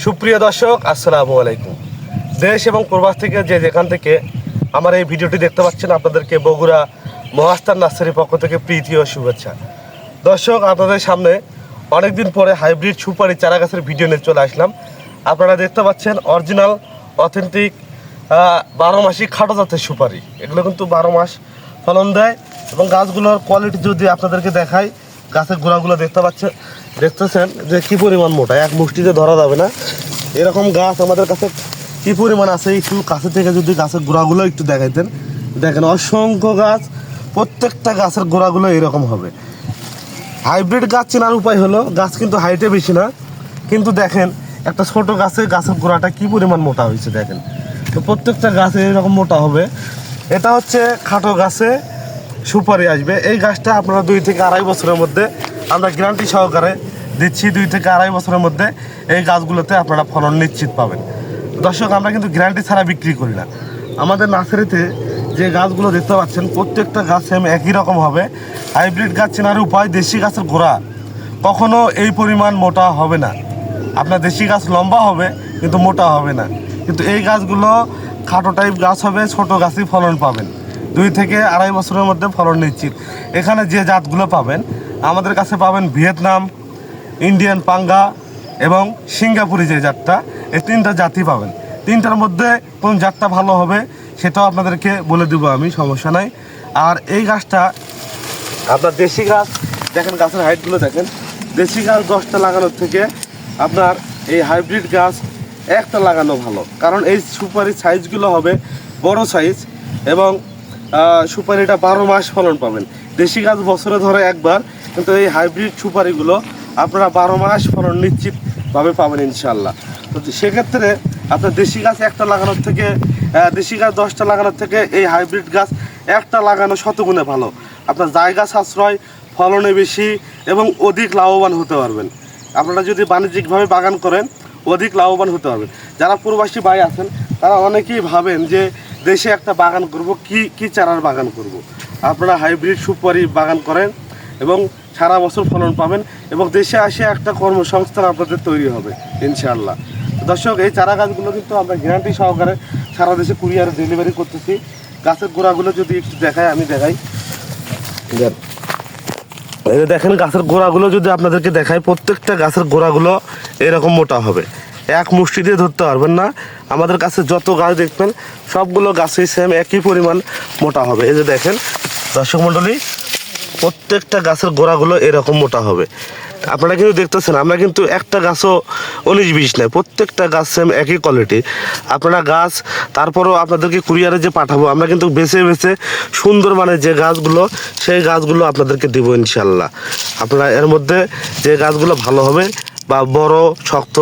সুপ্রিয় দর্শক, আসসালামু আলাইকুম। দেশ এবং প্রবাস থেকে যে যেখান থেকে আমার এই ভিডিওটি দেখতে পাচ্ছেন, আপনাদেরকে বগুড়া মহাস্থান নার্সারির পক্ষ থেকে প্রীতি ও শুভেচ্ছা। দর্শক, আপনাদের সামনে অনেকদিন পরে হাইব্রিড সুপারি চারা গাছের ভিডিও নিয়ে চলে আসলাম। আপনারা দেখতে পাচ্ছেন অরিজিনাল অথেন্টিক 12 মাসি খাটো জাতের সুপারি। এগুলো কিন্তু 12 মাস ফলন দেয় এবং গাছগুলোর কোয়ালিটি যদি আপনাদেরকে দেখাই, গাছের গোড়াগুলো দেখতেছেন যে কী পরিমাণ মোটা, এক মুষ্টিতে ধরা যাবে না। এরকম গাছ আমাদের কাছে কী পরিমাণ আছে, একটু কাছে থেকে যদি গাছের গোড়াগুলো একটু দেখাইতেন, দেখেন অসংখ্য গাছ, প্রত্যেকটা গাছের গোড়াগুলো এরকম হবে। হাইব্রিড গাছ চেনার উপায় হলো, গাছ কিন্তু হাইটে বেশি না, কিন্তু দেখেন একটা ছোট গাছের গোড়াটা কী পরিমাণ মোটা হয়েছে দেখেন। তো প্রত্যেকটা গাছে এরকম মোটা হবে। এটা হচ্ছে খাটো গাছে সুপারি আসবে। এই গাছটা আপনারা 2 থেকে আড়াই বছরের মধ্যে আমরা গ্যারান্টি সহকারে দিচ্ছি। 2 থেকে আড়াই বছরের মধ্যে এই গাছগুলোতে আপনারা ফলন নিশ্চিত পাবেন। দর্শক, আমরা কিন্তু গ্যারান্টি ছাড়া বিক্রি করি না। আমাদের নার্সারিতে যে গাছগুলো দেখতে পাচ্ছেন, প্রত্যেকটা গাছ সেম একই রকম হবে। হাইব্রিড গাছ চেনার উপায়, দেশি গাছের গোড়া কখনো এই পরিমাণ মোটা হবে না। আপনার দেশি গাছ লম্বা হবে কিন্তু মোটা হবে না, কিন্তু এই গাছগুলো খাটো টাইপ গাছ হবে, ছোট গাছই ফলন পাবেন। 2 থেকে আড়াই বছরের মধ্যে ফলন নিশ্চিত। এখানে যে জাতগুলো পাবেন, আমাদের কাছে পাবেন ভিয়েতনাম, ইন্ডিয়ান পাঙ্গা এবং সিঙ্গাপুরি যে জাতটা, এই 3টা জাতই পাবেন। 3টার মধ্যে কোন জাতটা ভালো হবে সেটাও আপনাদেরকে বলে দেবো আমি, সমস্যা নাই। আর এই গাছটা আপনার দেশি গাছ দেখেন, গাছের হাইটগুলো দেখেন, দেশি গাছ 10টা লাগানোর থেকে আপনার এই হাইব্রিড গাছ একটা লাগানো ভালো। কারণ এই সুপারির সাইজগুলো হবে বড় সাইজ এবং সুপারিটা 12 মাস ফলন পাবেন। দেশি গাছ বছরে ধরে একবার, কিন্তু এই হাইব্রিড সুপারিগুলো আপনারা 12 মাস ফলন নিশ্চিতভাবে পাবেন ইনশাল্লাহ। তো সেক্ষেত্রে আপনার দেশি গাছ একটা লাগানোর থেকে, দেশি গাছ 10টা লাগানোর থেকে এই হাইব্রিড গাছ একটা লাগানো শতগুণে ভালো। আপনার জায়গা সাশ্রয়, ফলনে বেশি এবং অধিক লাভবান হতে পারবেন। আপনারা যদি বাণিজ্যিকভাবে বাগান করেন, অধিক লাভবান হতে পারবেন। যারা প্রবাসী ভাই আছেন, তারা অনেকেই ভাবেন যে দেশে একটা বাগান করব, কি চারার বাগান করব। আপনারা হাইব্রিড সুপারি বাগান করেন এবং সারা বছর ফলন পাবেন এবং দেশে আসে একটা কর্মসংস্থান আপনাদের তৈরি হবে ইনশাআল্লাহ। দর্শক, এই চারা গাছগুলো কিন্তু আমরা গ্যারান্টি সহকারে সারা দেশে কুরিয়ারে ডেলিভারি করতেছি। গাছের গোড়াগুলো যদি একটু দেখাই, আমি দেখাই, দেখেন গাছের গোড়াগুলো যদি আপনাদেরকে দেখাই, প্রত্যেকটা গাছের গোড়াগুলো এরকম মোটা হবে, এক মুষ্টি দিয়ে ধরতে পারবেন না। আমাদের কাছে যত গাছ দেখবেন সবগুলো গাছই সেম একই পরিমাণ মোটা হবে। এই যে দেখেন দর্শক মণ্ডলী, প্রত্যেকটা গাছের গোড়াগুলো এরকম মোটা হবে। আপনারা কিন্তু দেখতেছেন, আমরা কিন্তু একটা গাছও 19-20 নয়, প্রত্যেকটা গাছ সেম একই কোয়ালিটি। আপনারা গাছ তারপরও আপনাদেরকে কুরিয়ারে যে পাঠাবো, আমরা কিন্তু বেছে বেছে সুন্দর মানের যে গাছগুলো, সেই গাছগুলো আপনাদেরকে দেবো ইনশাল্লাহ। আপনারা এর মধ্যে যে গাছগুলো ভালো হবে বা বড় শক্ত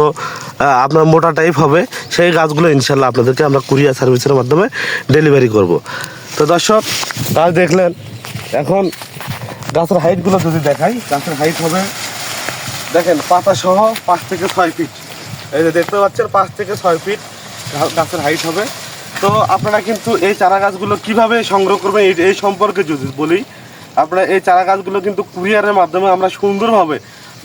আপনার মোটা টাইপ হবে, সেই গাছগুলো ইনশাল্লাহ আপনাদেরকে আমরা কুরিয়ার সার্ভিসের মাধ্যমে ডেলিভারি করব। তো দর্শক, গাছ দেখলেন, এখন গাছের হাইটগুলো যদি দেখাই, গাছের হাইট হবে দেখেন পাতা সহ 5 থেকে 6 ফিট। এই যে দেখতে পাচ্ছেন 5 থেকে 6 ফিট গাছের হাইট হবে। তো আপনারা কিন্তু এই চারা গাছগুলো কীভাবে সংগ্রহ করবেন এই সম্পর্কে যদি বলি, আপনারা এই চারা গাছগুলো কিন্তু কুরিয়ারের মাধ্যমে আমরা সুন্দরভাবে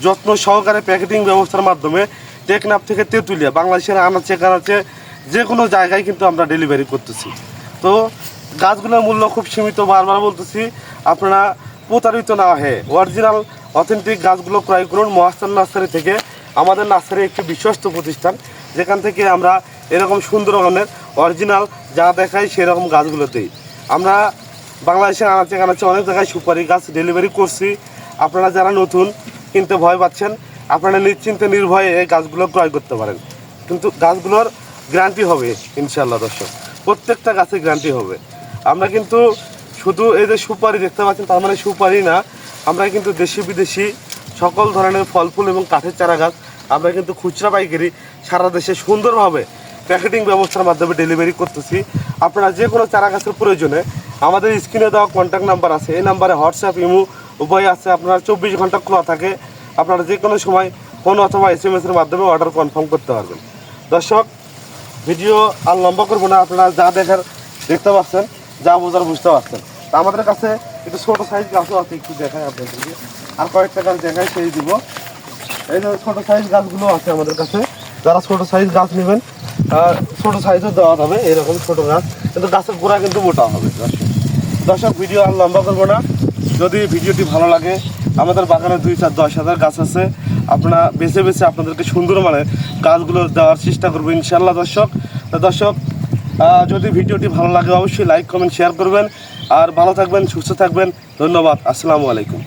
যত্ন সহকারে প্যাকেটিং ব্যবস্থার মাধ্যমে টেকনাফ থেকে তেঁতুলিয়া, বাংলাদেশের আনাচে কানাচে যে কোনো জায়গায় কিন্তু আমরা ডেলিভারি করতেছি। তো গাছগুলোর মূল্য খুব সীমিত, বারবার বলতেছি, আপনারা প্রতারিত না হয়ে অরিজিনাল অথেন্টিক গাছগুলো ক্রয় করুন মহাস্থান নার্সারি থেকে। আমাদের নার্সারি একটি বিশ্বস্ত প্রতিষ্ঠান, যেখান থেকে আমরা এরকম সুন্দর ধরনের অরিজিনাল যা দেখাই সেরকম গাছগুলো দিই। আমরা বাংলাদেশের আনাচে কানাচে অনেক জায়গায় সুপারি গাছ ডেলিভারি করছি। আপনারা যারা নতুন কিনতে ভয় পাচ্ছেন, আপনারা নিশ্চিন্তে নির্ভয়ে এই গাছগুলো ক্রয় করতে পারেন, কিন্তু গাছগুলোর গ্যারান্টি হবে ইনশাআল্লাহ। দর্শক, প্রত্যেকটা গাছের গ্যারান্টি হবে। আমরা কিন্তু শুধু এই যে সুপারি দেখতে পাচ্ছেন, তার মানে সুপারি না, আমরা কিন্তু দেশি বিদেশি সকল ধরনের ফল ফুল এবং কাঠের চারা গাছ আমরা কিন্তু খুচরা পাইকারি সারা দেশে সুন্দরভাবে প্যাকেটিং ব্যবস্থার মাধ্যমে ডেলিভারি করতেছি। আপনারা যে কোনো চারা গাছের প্রয়োজনে আমাদের স্ক্রিনে দেওয়া কন্ট্যাক্ট নাম্বার আছে, এই নাম্বারে হোয়াটসঅ্যাপ ইমো উভয় আছে। আপনারা 24 ঘন্টা খোলা থাকে, আপনারা যে কোনো সময় ফোন অথবা SMS-এর মাধ্যমে অর্ডার কনফার্ম করতে পারবেন। দর্শক, ভিডিও আর লম্বা করবো না, আপনারা যা দেখতে পাচ্ছেন, যা বোঝার বুঝতে পারছেন। তা আমাদের কাছে একটু ছোটো সাইজ গাছও আছে, একটু দেখাই আপনাদেরকে, আর কয়েকটা গাছ দেখাই সেই দিব। এই যে ছোটো সাইজ গাছগুলো আছে আমাদের কাছে, যারা ছোটো সাইজ গাছ নেবেন ছোটো সাইজও দেওয়া হবে, এরকম ছোটো গাছ, কিন্তু গাছের গোড়া কিন্তু মোটা হবে। দর্শক ভিডিও আর লম্বা করবো না, যদি ভিডিওটি ভালো লাগে, আমাদের বাগানে 2-4-10 হাজার গাছ আছে, আপনারা বেছে বেছে আপনাদেরকে সুন্দর মানে গাছগুলো দেওয়ার চেষ্টা করবো ইনশাল্লাহ। দর্শক যদি ভিডিওটি ভালো লাগে অবশ্যই লাইক কমেন্ট শেয়ার করবেন, আর ভালো থাকবেন, সুস্থ থাকবেন। ধন্যবাদ, আসসালামু আলাইকুম।